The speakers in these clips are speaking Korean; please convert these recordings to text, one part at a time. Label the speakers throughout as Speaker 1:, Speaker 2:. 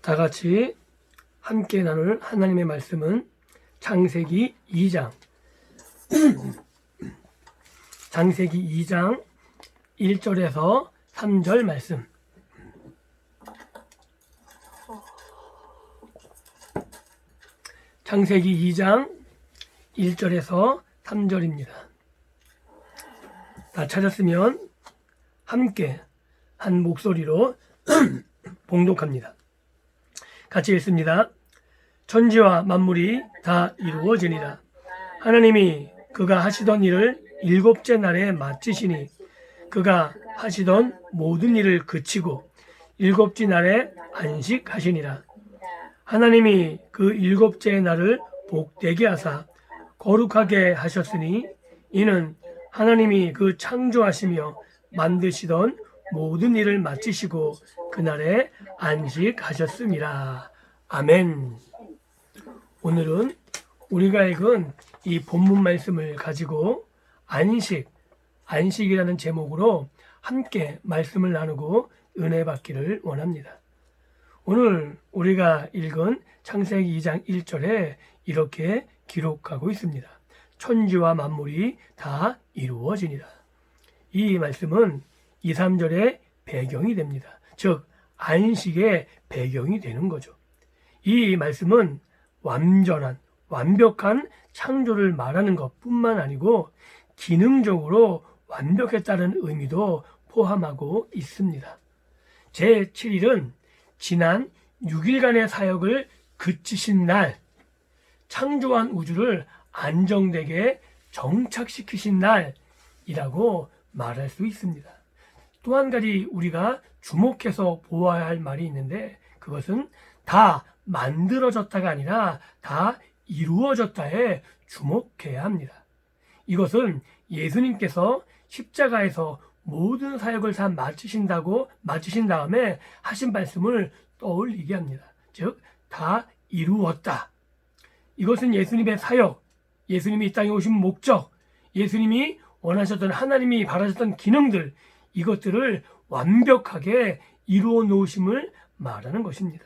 Speaker 1: 다 같이 함께 나눌 하나님의 말씀은 창세기 2장 창세기 2장 1절에서 3절 말씀. 창세기 2장 1절에서 3절입니다. 다 찾았으면 함께 한 목소리로 봉독합니다. 같이 읽습니다. 천지와 만물이 다 이루어지니라. 하나님이 그가 하시던 일을 일곱째 날에 마치시니 그가 하시던 모든 일을 그치고 일곱째 날에 안식하시니라. 하나님이 그 일곱째 날을 복되게 하사 거룩하게 하셨으니 이는 하나님이 그 창조하시며 만드시던 모든 일을 마치시고 그날에 안식하셨습니다. 아멘. 오늘은 우리가 읽은 이 본문 말씀을 가지고 안식이라는 제목으로 함께 말씀을 나누고 은혜 받기를 원합니다. 오늘 우리가 읽은 창세기 2장 1절에 이렇게 기록하고 있습니다. 천지와 만물이 다 이루어지니라. 이 말씀은 2, 3절의 배경이 됩니다. 즉 안식의 배경이 되는 거죠. 이 말씀은 완벽한 창조를 말하는 것뿐만 아니고 기능적으로 완벽했다는 의미도 포함하고 있습니다. 제7일은 지난 6일간의 사역을 그치신 날, 창조한 우주를 안정되게 정착시키신 날이라고 말할 수 있습니다. 또 한 가지 우리가 주목해서 보아야 할 말이 있는데 그것은 다 만들어졌다가 아니라 다 이루어졌다에 주목해야 합니다. 이것은 예수님께서 십자가에서 모든 사역을 다 마치신 다음에 하신 말씀을 떠올리게 합니다. 즉, 다 이루었다. 이것은 예수님의 사역, 예수님이 이 땅에 오신 목적, 예수님이 원하셨던 하나님이 바라셨던 기능들, 이것들을 완벽하게 이루어 놓으심을 말하는 것입니다.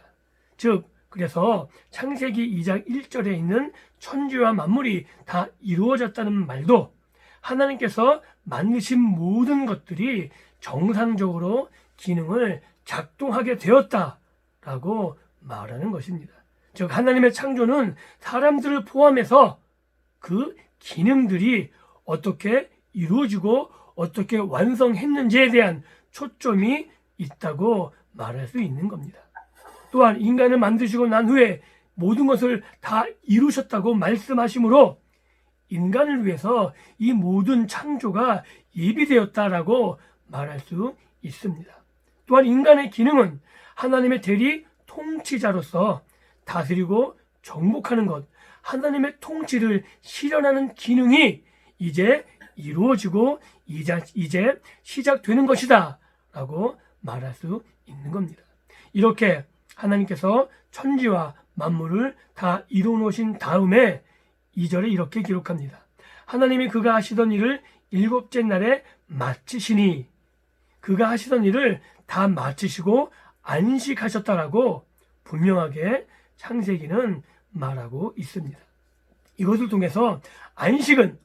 Speaker 1: 즉, 그래서 창세기 2장 1절에 있는 천지와 만물이 다 이루어졌다는 말도 하나님께서 만드신 모든 것들이 정상적으로 기능을 작동하게 되었다라고 말하는 것입니다. 즉 하나님의 창조는 사람들을 포함해서 그 기능들이 어떻게 이루어지고 어떻게 완성했는지에 대한 초점이 있다고 말할 수 있는 겁니다. 또한 인간을 만드시고 난 후에 모든 것을 다 이루셨다고 말씀하시므로 인간을 위해서 이 모든 창조가 예비되었다라고 말할 수 있습니다. 또한 인간의 기능은 하나님의 대리 통치자로서 다스리고 정복하는 것, 하나님의 통치를 실현하는 기능이 이제 이루어지고 이제 시작되는 것이다 라고 말할 수 있는 겁니다. 이렇게 하나님께서 천지와 만물을 다 이루어 놓으신 다음에 2절에 이렇게 기록합니다. 하나님이 그가 하시던 일을 일곱째 날에 마치시니 그가 하시던 일을 다 마치시고 안식하셨다라고 분명하게 창세기는 말하고 있습니다. 이것을 통해서 안식은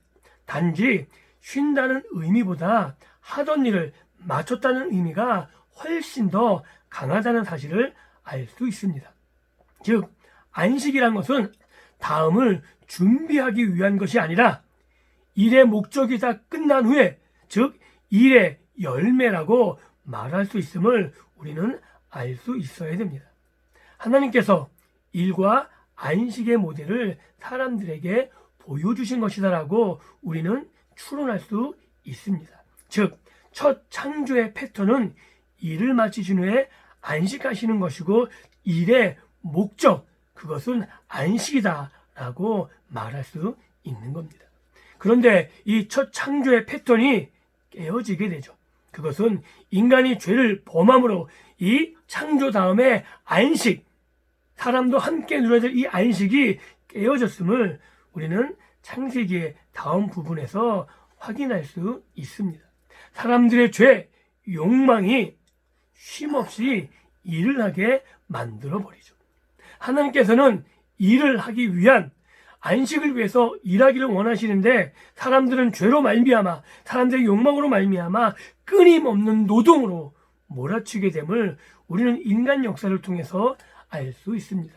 Speaker 1: 단지 쉰다는 의미보다 하던 일을 마쳤다는 의미가 훨씬 더 강하다는 사실을 알 수 있습니다. 즉 안식이란 것은 다음을 준비하기 위한 것이 아니라 일의 목적이 다 끝난 후에, 즉 일의 열매라고 말할 수 있음을 우리는 알 수 있어야 됩니다. 하나님께서 일과 안식의 모델을 사람들에게 보여주신 것이다라고 우리는 추론할 수 있습니다. 즉 첫 창조의 패턴은 일을 마치신 후에 안식하시는 것이고 일의 목적, 그것은 안식이다라고 말할 수 있는 겁니다. 그런데 이 첫 창조의 패턴이 깨어지게 되죠. 그것은 인간이 죄를 범함으로 이 창조 다음에 안식, 사람도 함께 누려야 될 이 안식이 깨어졌음을 우리는 창세기의 다음 부분에서 확인할 수 있습니다. 사람들의 죄, 욕망이 쉼없이 일을 하게 만들어버리죠. 하나님께서는 일을 하기 위한 안식을 위해서 일하기를 원하시는데 사람들은 죄로 말미암아 사람들의 욕망으로 말미암아 끊임없는 노동으로 몰아치게 됨을 우리는 인간 역사를 통해서 알 수 있습니다.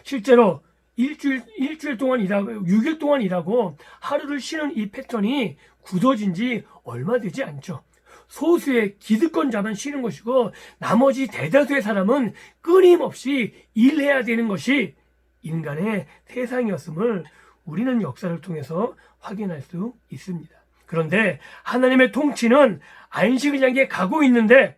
Speaker 1: 실제로 일주일 동안 일하고 6일 동안 일하고 하루를 쉬는 이 패턴이 굳어진 지 얼마 되지 않죠. 소수의 기득권자만 쉬는 것이고 나머지 대다수의 사람은 끊임없이 일해야 되는 것이 인간의 세상이었음을 우리는 역사를 통해서 확인할 수 있습니다. 그런데 하나님의 통치는 안식을 향해 가고 있는데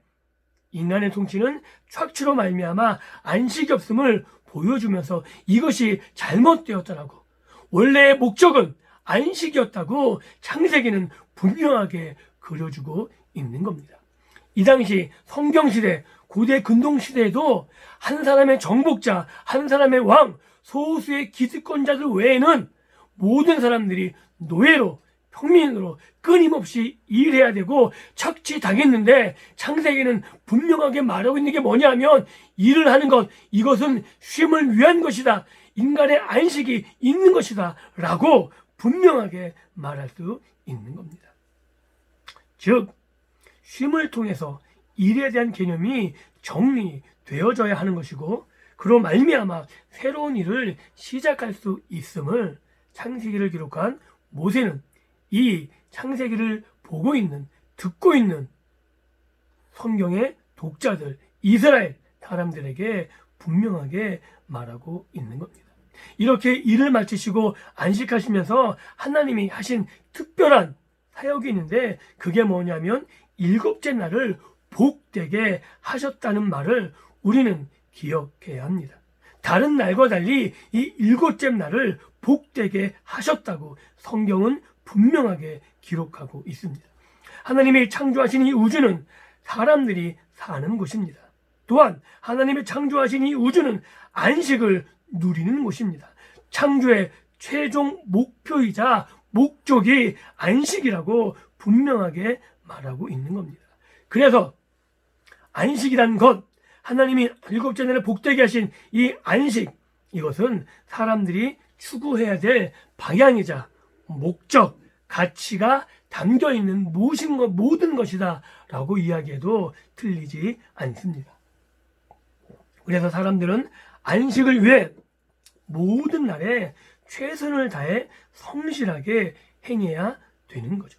Speaker 1: 인간의 통치는 착취로 말미암아 안식이 없음을 보여주면서 이것이 잘못되었다라고, 원래의 목적은 안식이었다고 창세기는 분명하게 그려주고 있는 겁니다. 이 당시 성경시대, 고대 근동시대에도 한 사람의 정복자, 한 사람의 왕, 소수의 기득권자들 외에는 모든 사람들이 노예로, 평민으로 끊임없이 일해야 되고 착취당했는데 창세기는 분명하게 말하고 있는 게 뭐냐면 일을 하는 것, 이것은 쉼을 위한 것이다. 인간의 안식이 있는 것이다. 라고 분명하게 말할 수 있는 겁니다. 즉, 쉼을 통해서 일에 대한 개념이 정리되어져야 하는 것이고 그로 말미암아 새로운 일을 시작할 수 있음을 창세기를 기록한 모세는 이 창세기를 보고 있는, 듣고 있는 성경의 독자들, 이스라엘 사람들에게 분명하게 말하고 있는 겁니다. 이렇게 일을 마치시고 안식하시면서 하나님이 하신 특별한 사역이 있는데 그게 뭐냐면 7째 날을 복되게 하셨다는 말을 우리는 기억해야 합니다. 다른 날과 달리 이 7째 날을 복되게 하셨다고 성경은 분명하게 기록하고 있습니다. 하나님이 창조하신 이 우주는 사람들이 사는 곳입니다. 또한 하나님이 창조하신 이 우주는 안식을 누리는 곳입니다. 창조의 최종 목표이자 목적이 안식이라고 분명하게 말하고 있는 겁니다. 그래서 안식이란 것, 하나님이 7째 날에 복되게 하신 이 안식, 이것은 사람들이 추구해야 될 방향이자 목적, 가치가 담겨있는 모든 것이다 라고 이야기해도 틀리지 않습니다. 그래서 사람들은 안식을 위해 모든 날에 최선을 다해 성실하게 행해야 되는 거죠.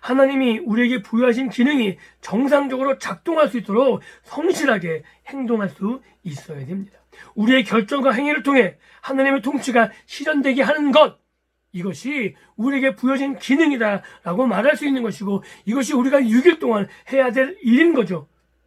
Speaker 1: 하나님이 우리에게 부여하신 기능이 정상적으로 작동할 수 있도록 성실하게 행동할 수 있어야 됩니다. 우리의 결정과 행위를 통해 하나님의 통치가 실현되게 하는 것, 이것이 우리에게 부여진 기능이다라고 말할 수 있는 것이고 이것이 우리가 6일 동안 해야 될 일인 거죠.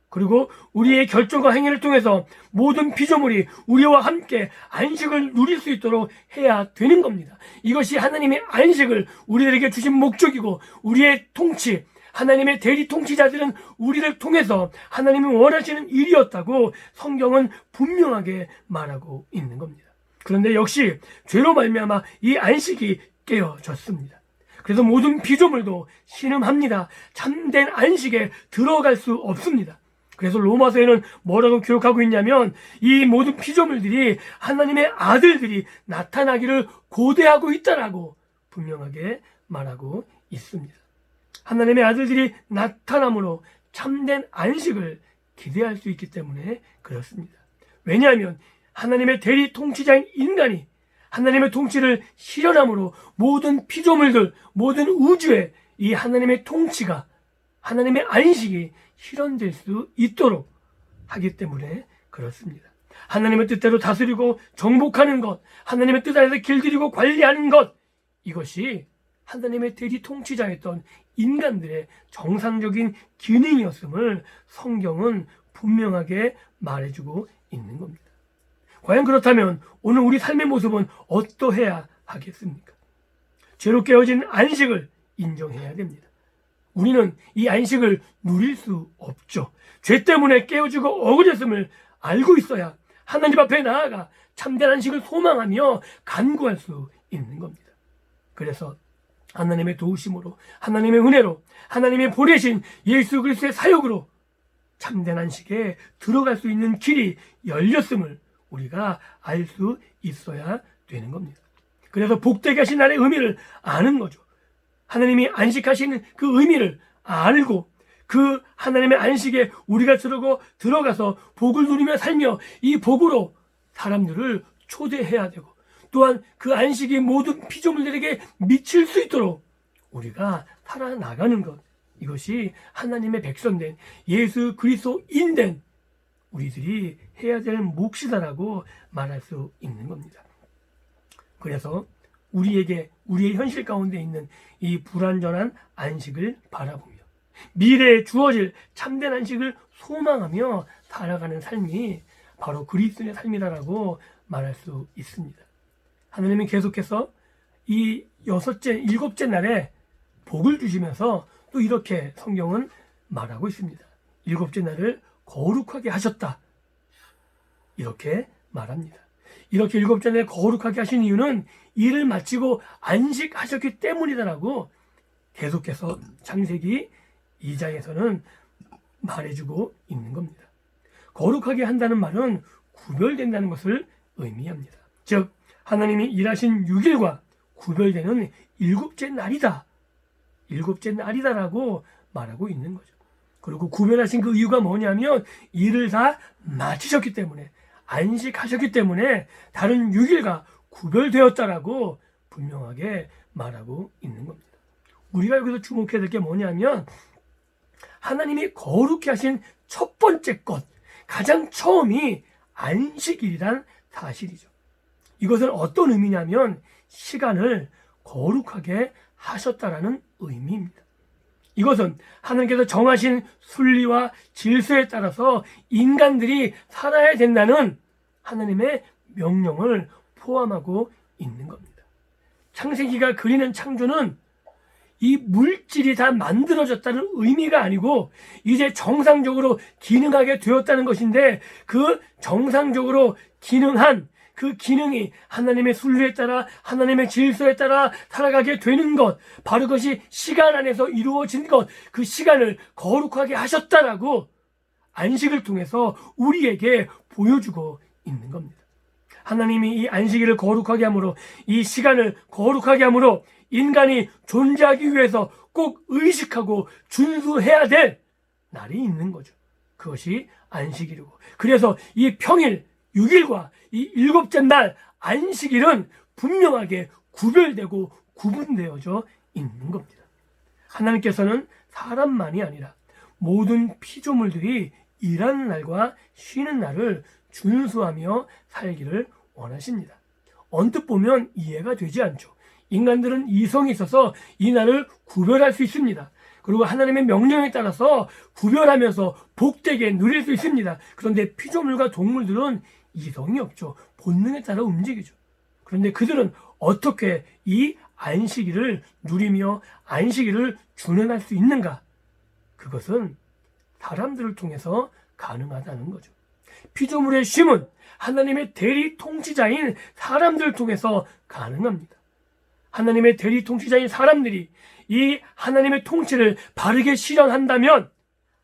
Speaker 1: 그리고 우리의 결정과 행위를 통해서 모든 피조물이 우리와 함께 안식을 누릴 수 있도록 해야 되는 겁니다. 이것이 하나님의 안식을 우리들에게 주신 목적이고 우리의 통치, 하나님의 대리 통치자들은 우리를 통해서 하나님이 원하시는 일이었다고 성경은 분명하게 말하고 있는 겁니다. 그런데 역시 죄로 말미암아 이 안식이 깨어졌습니다. 그래서 모든 피조물도 신음합니다. 참된 안식에 들어갈 수 없습니다. 그래서 로마서에는 뭐라고 기록하고 있냐면 이 모든 피조물들이 하나님의 아들들이 나타나기를 고대하고 있다라고 분명하게 말하고 있습니다. 하나님의 아들들이 나타남으로 참된 안식을 기대할 수 있기 때문에 그렇습니다. 왜냐하면 하나님의 대리 통치자인 인간이 하나님의 통치를 실현함으로 모든 피조물들, 모든 우주에 이 하나님의 통치가, 하나님의 안식이 실현될 수 있도록 하기 때문에 그렇습니다. 하나님의 뜻대로 다스리고 정복하는 것, 하나님의 뜻 안에서 길들이고 관리하는 것, 이것이 하나님의 대리 통치자였던 인간들의 정상적인 기능이었음을 성경은 분명하게 말해주고 있는 겁니다. 과연 그렇다면 오늘 우리 삶의 모습은 어떠해야 하겠습니까? 죄로 깨어진 안식을 인정해야 됩니다. 우리는 이 안식을 누릴 수 없죠. 죄 때문에 깨어지고 억울했음을 알고 있어야 하나님 앞에 나아가 참된 안식을 소망하며 간구할 수 있는 겁니다. 그래서 하나님의 도우심으로, 하나님의 은혜로, 하나님의 보내신 예수 그리스도의 사역으로 참된 안식에 들어갈 수 있는 길이 열렸음을 우리가 알 수 있어야 되는 겁니다. 그래서 복되게 하신 날의 의미를 아는 거죠. 하나님이 안식하시는 그 의미를 알고 그 하나님의 안식에 우리가 들어가서 복을 누리며 살며 이 복으로 사람들을 초대해야 되고 또한 그 안식이 모든 피조물들에게 미칠 수 있도록 우리가 살아나가는 것, 이것이 하나님의 백성된 예수 그리스도인된 우리들이 해야 될 몫이다라고 말할 수 있는 겁니다. 그래서 우리의 현실 가운데 있는 이 불완전한 안식을 바라보며 미래에 주어질 참된 안식을 소망하며 살아가는 삶이 바로 그리스도의 삶이다라고 말할 수 있습니다. 하나님은 계속해서 이 일곱째 날에 복을 주시면서 또 이렇게 성경은 말하고 있습니다. 일곱째 날을 거룩하게 하셨다. 이렇게 말합니다. 이렇게 일곱째 날에 거룩하게 하신 이유는 일을 마치고 안식하셨기 때문이다라고 계속해서 창세기 2장에서는 말해주고 있는 겁니다. 거룩하게 한다는 말은 구별된다는 것을 의미합니다. 즉 하나님이 일하신 6일과 구별되는 일곱째 날이다. 일곱째 날이다라고 말하고 있는 거죠. 그리고 구별하신 그 이유가 뭐냐면 일을 다 마치셨기 때문에 안식하셨기 때문에 다른 6일과 구별되었다라고 분명하게 말하고 있는 겁니다. 우리가 여기서 주목해야 될 게 뭐냐면 하나님이 거룩히 하신 첫 번째 것, 가장 처음이 안식일이란 사실이죠. 이것은 어떤 의미냐면 시간을 거룩하게 하셨다라는 의미입니다. 이것은 하나님께서 정하신 순리와 질서에 따라서 인간들이 살아야 된다는 하나님의 명령을 포함하고 있는 겁니다. 창세기가 그리는 창조는 이 물질이 다 만들어졌다는 의미가 아니고 이제 정상적으로 기능하게 되었다는 것인데 그 정상적으로 기능한 그 기능이 하나님의 순리에 따라 하나님의 질서에 따라 살아가게 되는 것, 바로 그것이 시간 안에서 이루어진 것, 그 시간을 거룩하게 하셨다라고 안식을 통해서 우리에게 보여주고 있는 겁니다. 하나님이 이 안식일을 거룩하게 함으로 이 시간을 거룩하게 함으로 인간이 존재하기 위해서 꼭 의식하고 준수해야 될 날이 있는 거죠. 그것이 안식일이고 그래서 이 평일 6일과 이 일곱째 날 안식일은 분명하게 구별되고 구분되어져 있는 겁니다. 하나님께서는 사람만이 아니라 모든 피조물들이 일하는 날과 쉬는 날을 준수하며 살기를 원하십니다. 언뜻 보면 이해가 되지 않죠. 인간들은 이성이 있어서 이 날을 구별할 수 있습니다. 그리고 하나님의 명령에 따라서 구별하면서 복되게 누릴 수 있습니다. 그런데 피조물과 동물들은 이성이 없죠. 본능에 따라 움직이죠. 그런데 그들은 어떻게 이 안식일을 누리며 안식일을 준행할 수 있는가? 그것은 사람들을 통해서 가능하다는 거죠. 피조물의 쉼은 하나님의 대리 통치자인 사람들을 통해서 가능합니다. 하나님의 대리 통치자인 사람들이 이 하나님의 통치를 바르게 실현한다면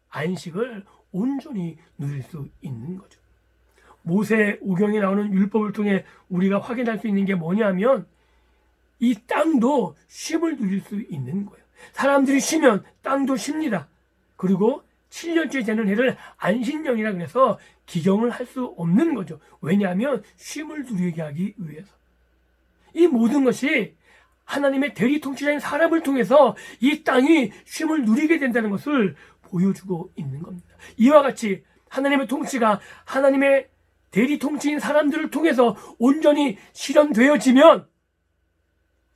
Speaker 1: 안식을 온전히 누릴 수 있는 거죠. 모세 오경에 나오는 율법을 통해 우리가 확인할 수 있는 게 뭐냐면 이 땅도 쉼을 누릴 수 있는 거예요. 사람들이 쉬면 땅도 쉽니다. 그리고 7년째 되는 해를 안식년이라 그래서 기경을 할 수 없는 거죠. 왜냐하면 쉼을 누리게 하기 위해서. 이 모든 것이 하나님의 대리 통치자인 사람을 통해서 이 땅이 쉼을 누리게 된다는 것을 보여주고 있는 겁니다. 이와 같이 하나님의 통치가 하나님의 대리 통치인 사람들을 통해서 온전히 실현되어지면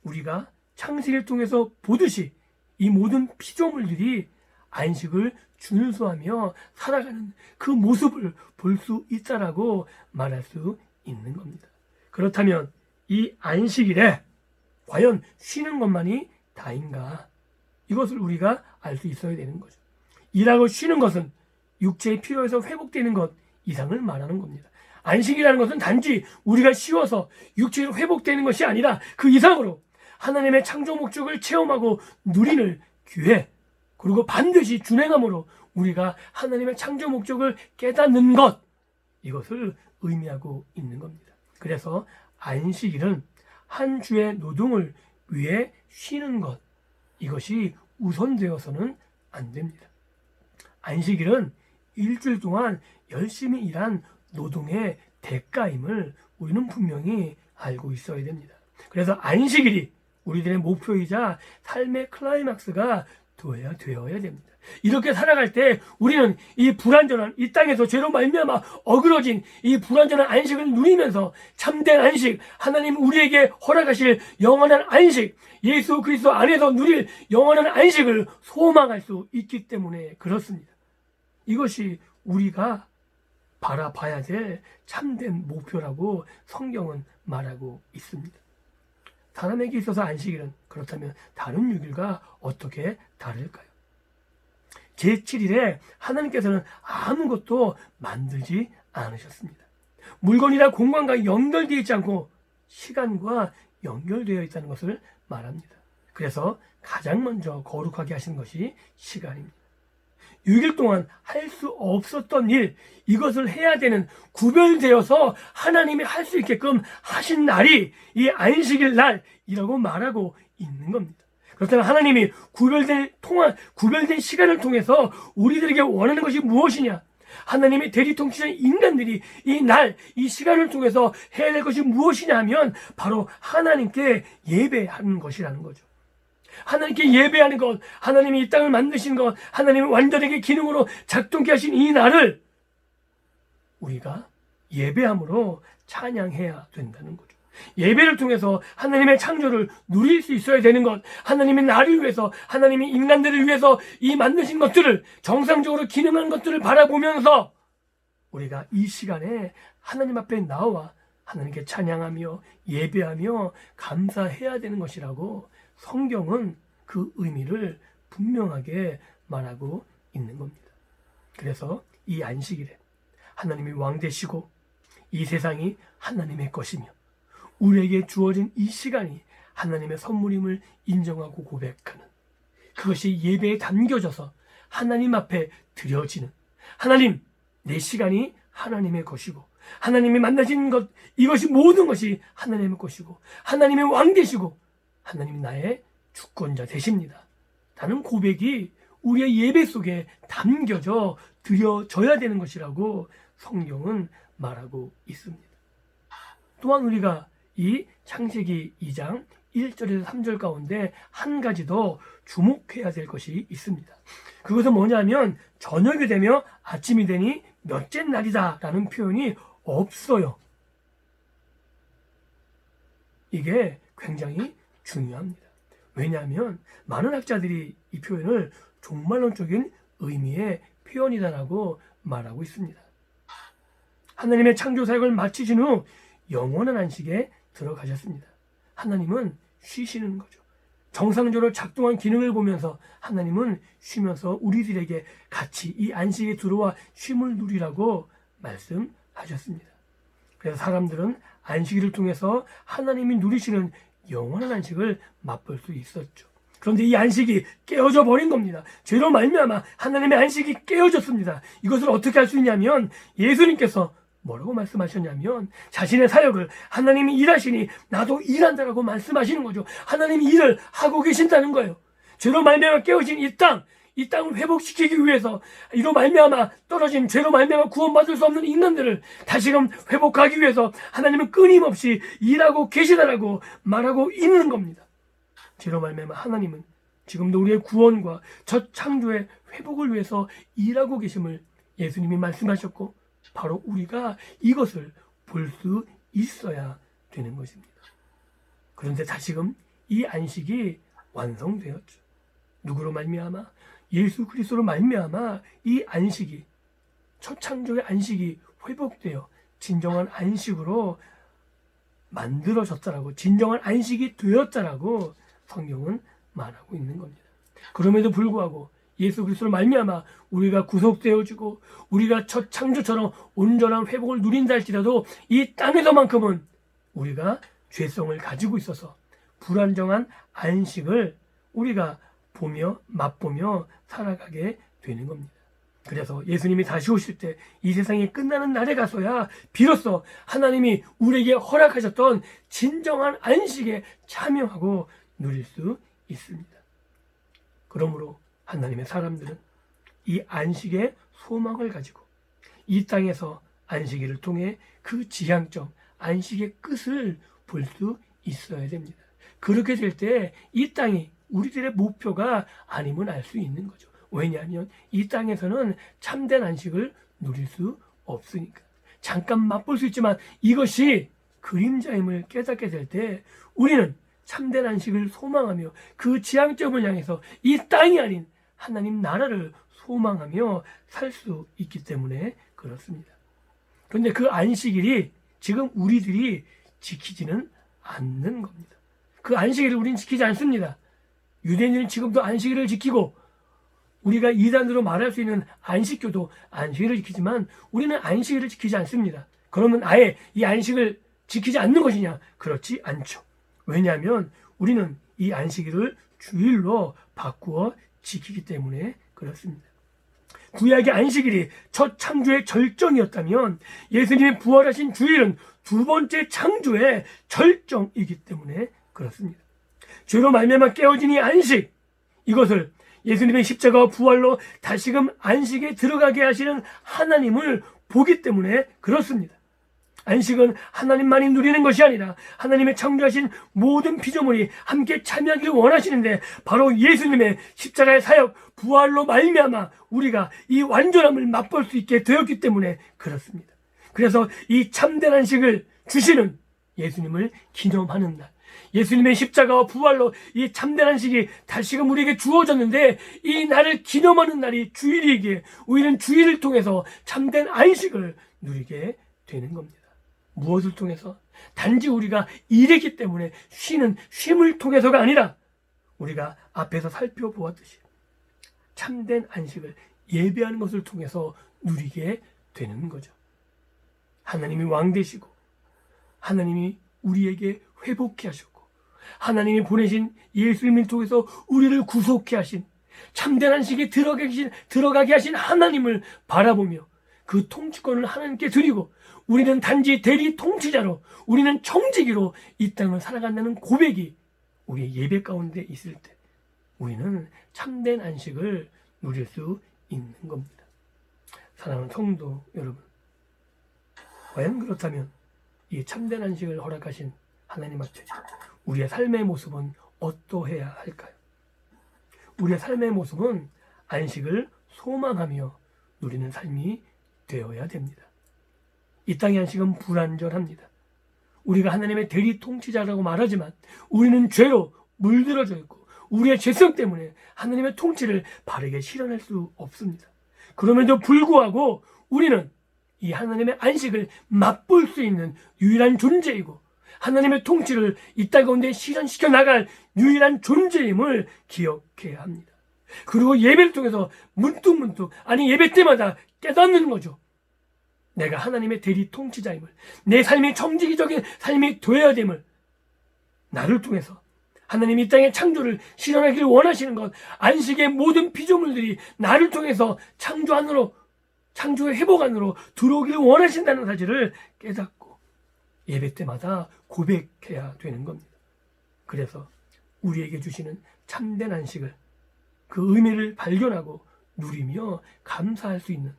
Speaker 1: 우리가 창세기를 통해서 보듯이 이 모든 피조물들이 안식을 준수하며 살아가는 그 모습을 볼 수 있다라고 말할 수 있는 겁니다. 그렇다면 이 안식일에 과연 쉬는 것만이 다인가? 이것을 우리가 알 수 있어야 되는 거죠. 일하고 쉬는 것은 육체의 필요에서 회복되는 것 이상을 말하는 겁니다. 안식이라는 것은 단지 우리가 쉬어서 육체로 회복되는 것이 아니라 그 이상으로 하나님의 창조 목적을 체험하고 누리는 기회, 그리고 반드시 준행함으로 우리가 하나님의 창조 목적을 깨닫는 것, 이것을 의미하고 있는 겁니다. 그래서 안식일은 한 주의 노동을 위해 쉬는 것, 이것이 우선되어서는 안 됩니다. 안식일은 일주일 동안 열심히 일한 노동의 대가임을 우리는 분명히 알고 있어야 됩니다. 그래서 안식일이 우리들의 목표이자 삶의 클라이막스가 되어야 됩니다. 이렇게 살아갈 때 우리는 이 불완전한 이 땅에서 죄로 말미암아 어그러진 이 불완전한 안식을 누리면서 참된 안식, 하나님 우리에게 허락하실 영원한 안식, 예수 그리스도 안에서 누릴 영원한 안식을 소망할 수 있기 때문에 그렇습니다. 이것이 우리가 바라봐야 될 참된 목표라고 성경은 말하고 있습니다. 사람에게 있어서 안식일은 그렇다면 다른 6일과 어떻게 다를까요? 제7일에 하나님께서는 아무것도 만들지 않으셨습니다. 물건이나 공간과 연결되어 있지 않고 시간과 연결되어 있다는 것을 말합니다. 그래서 가장 먼저 거룩하게 하신 것이 시간입니다. 6일 동안 할 수 없었던 일, 이것을 해야 되는 구별되어서 하나님이 할 수 있게끔 하신 날이 이 안식일 날이라고 말하고 있는 겁니다. 그렇다면 하나님이 구별된 시간을 통해서 우리들에게 원하는 것이 무엇이냐? 하나님의 대리통치자인 인간들이 이 시간을 통해서 해야 될 것이 무엇이냐 하면 바로 하나님께 예배하는 것이라는 거죠. 하나님께 예배하는 것, 하나님이 이 땅을 만드신 것, 하나님이 완전하게 기능으로 작동케 하신 이 날을 우리가 예배함으로 찬양해야 된다는 거죠. 예배를 통해서 하나님의 창조를 누릴 수 있어야 되는 것, 하나님의 나를 위해서, 하나님이 인간들을 위해서 이 만드신 것들을, 정상적으로 기능하는 것들을 바라보면서 우리가 이 시간에 하나님 앞에 나와 하나님께 찬양하며 예배하며 감사해야 되는 것이라고 성경은 그 의미를 분명하게 말하고 있는 겁니다. 그래서 이 안식일에 하나님이 왕 되시고 이 세상이 하나님의 것이며 우리에게 주어진 이 시간이 하나님의 선물임을 인정하고 고백하는, 그것이 예배에 담겨져서 하나님 앞에 드려지는, 하나님, 내 시간이 하나님의 것이고 하나님이 만나신 것, 이것이 모든 것이 하나님의 것이고 하나님의 왕 되시고 하나님이 나의 주권자 되십니다. 라는 고백이 우리의 예배 속에 담겨져 드려져야 되는 것이라고 성경은 말하고 있습니다. 또한 우리가 이 창세기 2장 1절에서 3절 가운데 한 가지 더 주목해야 될 것이 있습니다. 그것은 뭐냐면 저녁이 되며 아침이 되니 몇째 날이다 라는 표현이 없어요. 이게 굉장히 중요합니다. 왜냐하면 많은 학자들이 이 표현을 종말론적인 의미의 표현이다라고 말하고 있습니다. 하나님의 창조 사역을 마치신 후 영원한 안식에 들어가셨습니다. 하나님은 쉬시는 거죠. 정상적으로 작동한 기능을 보면서 하나님은 쉬면서 우리들에게 같이 이 안식에 들어와 쉼을 누리라고 말씀하셨습니다. 그래서 사람들은 안식일을 통해서 하나님이 누리시는 영원한 안식을 맛볼 수 있었죠. 그런데 이 안식이 깨어져 버린 겁니다. 죄로 말미암아 하나님의 안식이 깨어졌습니다. 이것을 어떻게 할 수 있냐면 예수님께서 뭐라고 말씀하셨냐면 자신의 사역을 하나님이 일하시니 나도 일한다라고 말씀하시는 거죠. 하나님이 일을 하고 계신다는 거예요. 죄로 말미암아 깨어진 이 땅을 회복시키기 위해서, 이로 말미암아 떨어진 죄로 말미암아 구원받을 수 없는 인간들을 다시금 회복하기 위해서 하나님은 끊임없이 일하고 계시다라고 말하고 있는 겁니다. 죄로 말미암아 하나님은 지금도 우리의 구원과 첫 창조의 회복을 위해서 일하고 계심을 예수님이 말씀하셨고 바로 우리가 이것을 볼 수 있어야 되는 것입니다. 그런데 다시금 이 안식이 완성되었죠. 누구로 말미암아? 예수 그리스도로 말미암아 이 안식이, 첫 창조의 안식이 회복되어 진정한 안식으로 만들어졌다라고, 진정한 안식이 되었다라고 성경은 말하고 있는 겁니다. 그럼에도 불구하고 예수 그리스도로 말미암아 우리가 구속되어지고 우리가 첫 창조처럼 온전한 회복을 누린다 할지라도 이 땅에서만큼은 우리가 죄성을 가지고 있어서 불안정한 안식을 우리가 보며 맛보며 살아가게 되는 겁니다. 그래서 예수님이 다시 오실 때 이 세상이 끝나는 날에 가서야 비로소 하나님이 우리에게 허락하셨던 진정한 안식에 참여하고 누릴 수 있습니다. 그러므로 하나님의 사람들은 이 안식의 소망을 가지고 이 땅에서 안식일을 통해 그 지향점, 안식의 끝을 볼 수 있어야 됩니다. 그렇게 될 때 이 땅이 우리들의 목표가 아님을 알 수 있는 거죠. 왜냐하면 이 땅에서는 참된 안식을 누릴 수 없으니까. 잠깐 맛볼 수 있지만 이것이 그림자임을 깨닫게 될 때 우리는 참된 안식을 소망하며 그 지향점을 향해서 이 땅이 아닌 하나님 나라를 소망하며 살 수 있기 때문에 그렇습니다. 그런데 그 안식일이 지금 우리들이 지키지는 않는 겁니다. 그 안식일을 우리는 지키지 않습니다. 유대인들은 지금도 안식일을 지키고 우리가 이단으로 말할 수 있는 안식교도 안식일을 지키지만 우리는 안식일을 지키지 않습니다. 그러면 아예 이 안식을 지키지 않는 것이냐? 그렇지 않죠. 왜냐하면 우리는 이 안식일을 주일로 바꾸어 지키기 때문에 그렇습니다. 구약의 안식일이 첫 창조의 절정이었다면 예수님이 부활하신 주일은 두 번째 창조의 절정이기 때문에 그렇습니다. 죄로 말미암아 깨어진 이 안식, 이것을 예수님의 십자가와 부활로 다시금 안식에 들어가게 하시는 하나님을 보기 때문에 그렇습니다. 안식은 하나님만이 누리는 것이 아니라 하나님의 창조하신 모든 피조물이 함께 참여하기를 원하시는데 바로 예수님의 십자가의 사역, 부활로 말미암아 우리가 이 완전함을 맛볼 수 있게 되었기 때문에 그렇습니다. 그래서 이 참된 안식을 주시는 예수님을 기념하는 날, 예수님의 십자가와 부활로 이 참된 안식이 다시금 우리에게 주어졌는데 이 날을 기념하는 날이 주일이기에 우리는 주일을 통해서 참된 안식을 누리게 되는 겁니다. 무엇을 통해서? 단지 우리가 일했기 때문에 쉬는 쉼을 통해서가 아니라 우리가 앞에서 살펴보았듯이 참된 안식을 예배하는 것을 통해서 누리게 되는 거죠. 하나님이 왕 되시고 하나님이 우리에게 회복케 하셨고 하나님이 보내신 예수님을 통해서 우리를 구속케 하신 참된 안식에 들어가게 하신 하나님을 바라보며 그 통치권을 하나님께 드리고 우리는 단지 대리 통치자로 우리는 청지기로 이 땅을 살아간다는 고백이 우리의 예배 가운데 있을 때 우리는 참된 안식을 누릴 수 있는 겁니다. 사랑하는 성도 여러분, 과연 그렇다면 이 참된 안식을 허락하신 하나님 앞에 우리의 삶의 모습은 어떠해야 할까요? 우리의 삶의 모습은 안식을 소망하며 누리는 삶이 되어야 됩니다. 이 땅의 안식은 불완전합니다. 우리가 하나님의 대리 통치자라고 말하지만 우리는 죄로 물들어져 있고 우리의 죄성 때문에 하나님의 통치를 바르게 실현할 수 없습니다. 그럼에도 불구하고 우리는 이 하나님의 안식을 맛볼 수 있는 유일한 존재이고 하나님의 통치를 이 땅 가운데 실현시켜 나갈 유일한 존재임을 기억해야 합니다. 그리고 예배를 통해서 문득문득 아니 예배 때마다 깨닫는 거죠. 내가 하나님의 대리 통치자임을, 내 삶이 청지기적인 삶이 되어야 됨을, 나를 통해서 하나님이 이 땅의 창조를 실현하기를 원하시는 것, 안식의 모든 피조물들이 나를 통해서 창조 안으로, 창조의 회복 안으로 들어오기를 원하신다는 사실을 깨닫고 예배 때마다 고백해야 되는 겁니다. 그래서 우리에게 주시는 참된 안식을, 그 의미를 발견하고 누리며 감사할 수 있는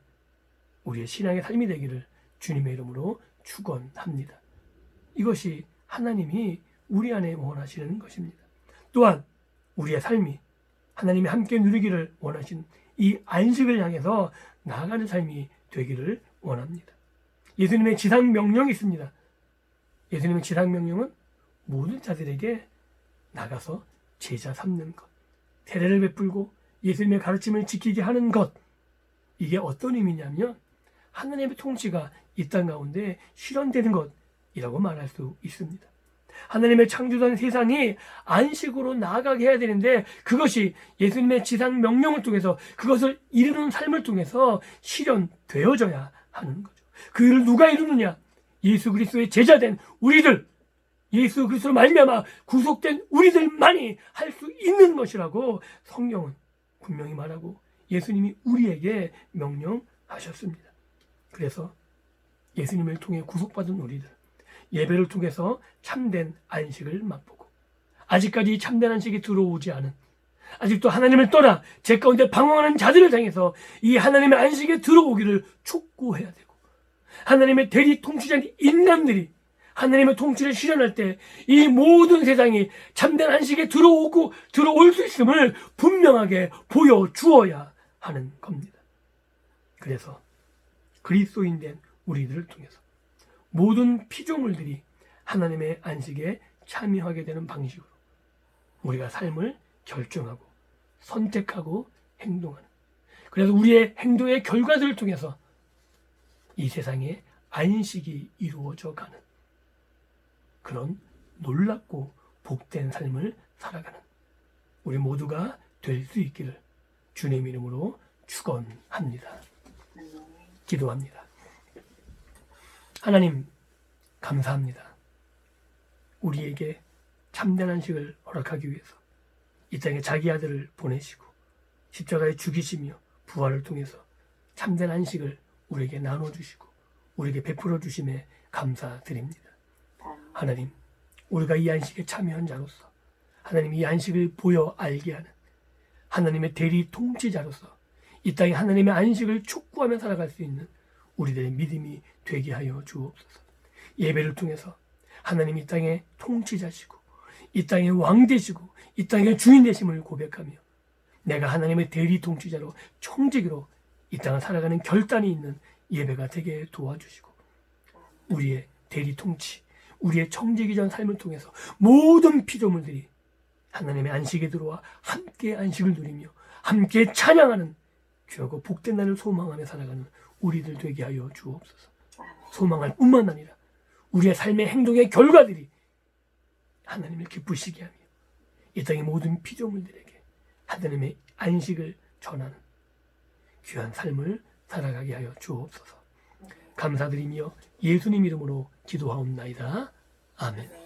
Speaker 1: 우리의 신앙의 삶이 되기를 주님의 이름으로 축원합니다. 이것이 하나님이 우리 안에 원하시는 것입니다. 또한 우리의 삶이 하나님이 함께 누리기를 원하신 이 안식을 향해서 나아가는 삶이 되기를 원합니다. 예수님의 지상 명령이 있습니다. 예수님의 지상 명령은 모든 자들에게 나가서 제자 삼는 것, 세례를 베풀고 예수님의 가르침을 지키게 하는 것, 이게 어떤 의미냐면 하나님의 통치가 이 땅 가운데 실현되는 것이라고 말할 수 있습니다. 하나님의 창조된 세상이 안식으로 나아가게 해야 되는데 그것이 예수님의 지상 명령을 통해서 그것을 이루는 삶을 통해서 실현되어져야 하는 거죠. 그 일을 누가 이루느냐? 예수 그리스도의 제자된 우리들, 예수 그리스도로 말미암아 구속된 우리들만이 할 수 있는 것이라고 성경은 분명히 말하고 예수님이 우리에게 명령하셨습니다. 그래서 예수님을 통해 구속받은 우리들, 예배를 통해서 참된 안식을 맛보고 아직까지 참된 안식이 들어오지 않은, 아직도 하나님을 떠나 제 가운데 방황하는 자들을 향해서 이 하나님의 안식에 들어오기를 촉구해야 되고, 하나님의 대리 통치자인 인간들이 하나님의 통치를 실현할 때 이 모든 세상이 참된 안식에 들어올 수 있음을 분명하게 보여주어야 하는 겁니다. 그래서 그리스도인 된 우리들을 통해서 모든 피조물들이 하나님의 안식에 참여하게 되는 방식으로 우리가 삶을 결정하고 선택하고 행동하는, 그래서 우리의 행동의 결과들을 통해서 이 세상에 안식이 이루어져 가는 그런 놀랍고 복된 삶을 살아가는 우리 모두가 될 수 있기를 주님 이름으로 축원합니다. 기도합니다. 하나님, 감사합니다. 우리에게 참된 안식을 허락하기 위해서 이 땅에 자기 아들을 보내시고 십자가에 죽이시며 부활을 통해서 참된 안식을 우리에게 나눠주시고 우리에게 베풀어 주심에 감사드립니다. 하나님, 우리가 이 안식에 참여한 자로서 하나님 이 안식을 보여 알게 하는 하나님의 대리 통치자로서 이 땅에 하나님의 안식을 촉구하며 살아갈 수 있는 우리들의 믿음이 되게 하여 주옵소서. 예배를 통해서 하나님 이 땅의 통치자시고 이 땅의 왕 되시고 이 땅의 주인 되심을 고백하며 내가 하나님의 대리 통치자로 청지기로 이 땅을 살아가는 결단이 있는 예배가 되게 도와주시고, 우리의 대리 통치, 우리의 청지기전 삶을 통해서 모든 피조물들이 하나님의 안식에 들어와 함께 안식을 누리며 함께 찬양하는 귀하고 복된 날을 소망하며 살아가는 우리들 되게 하여 주옵소서. 소망할 뿐만 아니라 우리의 삶의 행동의 결과들이 하나님을 기쁘시게 하며 이 땅의 모든 피조물들에게 하나님의 안식을 전하는 귀한 삶을 살아가게 하여 주옵소서. 감사드리며 예수님 이름으로 기도하옵나이다. 아멘.